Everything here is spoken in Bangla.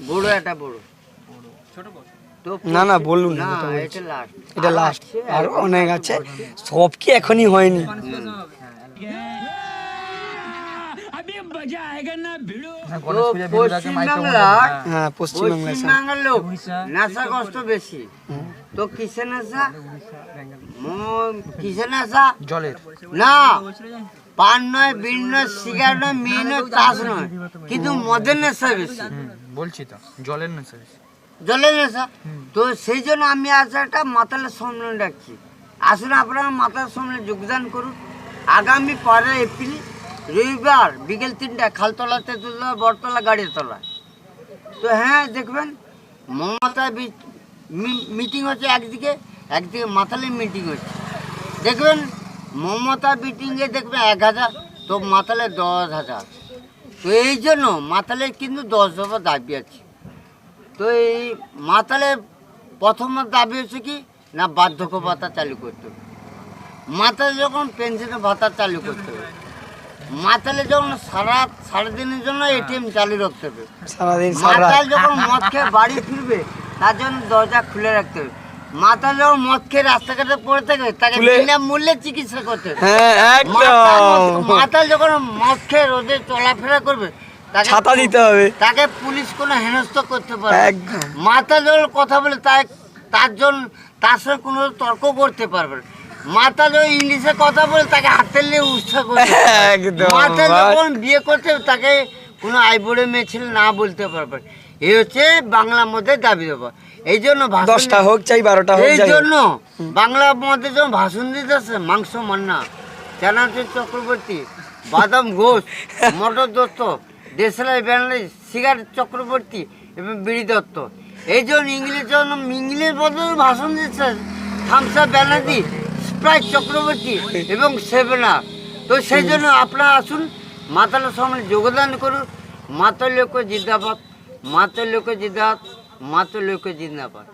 বড় একটা বড় ছোট বড় তো না না বলুন না, এটা লাস্ট আর অনেক আছে, সব কি এখনই হয়নি। হ্যাঁ পশ্চিমবাংলার লোক নেশাগ্রস্ত বেশি। তো কিসে নেশা? কিসে নেশা? জলের না, পান নয়, বিড়ি নয়, সিগারেট নয়, মেয়ে নয়, তাস নয়, কিন্তু মদের নেশা বেশি। বলছি তো জলের নেশা বেশি, জলের নেশা। তো সেই জন্য আমি আজ একটা মাতালের সম্মেলন ডাকছি। আসুন আপনারা মাতালের সম্মেলনে যোগদান করুন। আগামী 15 এপ্রিল রবিবার বিকেল 3টায় খালতলা, তেঁতুলতলা, বটতলা, গাড়ির তলা। তো হ্যাঁ, দেখবেন মমতা মিটিং হচ্ছে একদিকে, একদিকে মাতালের মিটিং হচ্ছে। দেখবেন মমতা মিটিংয়ে দেখবেন 1000, তো মাতালে 10,000। তো এই জন্য মাতালের কিন্তু 10 দফা দাবি আছে। তো এই মাতালের প্রথম দাবি হচ্ছে কি না, বার্ধক্য ভাতা চালু করতে হবে। মাতালে যখন পেনশনের ভাতা চালু করতে হবে। মাতালে যখন সারাদিনের জন্য এটিএম চালু রাখতে হবে। মাতাল যখন মদ খেয়ে বাড়ি ফিরবে তার জন্য দরজা খুলে রাখতে হবে। মাতাল যখন মদ খেয়ে রাস্তাঘাটে পড়ে থাকবে তাকে বিনামূল্যে চিকিৎসা করতে হবে। মাতাল যখন মদ খেয়ে রোদে চলাফেরা করবে ছাতা দিতে হবে, তাকে পুলিশ কোনো হেনস্থা করতে পারবে। মাতাল যখন কথা বলে তার সঙ্গে কোনো তর্ক করতে পারবে। মাতাল যখন ইংলিশে কথা বলে তাকে হাতে নিয়ে উৎসাহ করতে। মাতাল যখন বিয়ে করতে তাকে কোনো আইবুড়ে মেয়ে ছেলে না বলতে পারবে। এই হচ্ছে বাংলার মধ্যে দাবি দেওয়া। এই জন্য 10টা হোক চাই 12টা হোক, এই জন্য বাংলার মধ্যে যখন ভাষণ দিতেছে মাংস মান্না, চানাচুর চক্রবর্তী, বাদাম ঘোষ, মটর দত্ত, দেশলাই ব্যানার্জি, সিগারেট চক্রবর্তী এবং বিড়ি দত্ত, এই জন্য ইংলিশ বদলে ভাষণ দিচ্ছে থামসা ব্যানার্জি, স্প্রাইট চক্রবর্তী এবং সেভেনা। তো সেই জন্য আপনারা আসুন, মাতালের সামনে যোগদান করুন। মাতাল লোক জিন্দাবাদ, মাতাল লোক জিন্দাবাদ, মাতাল লোক জিন্দাবাদ।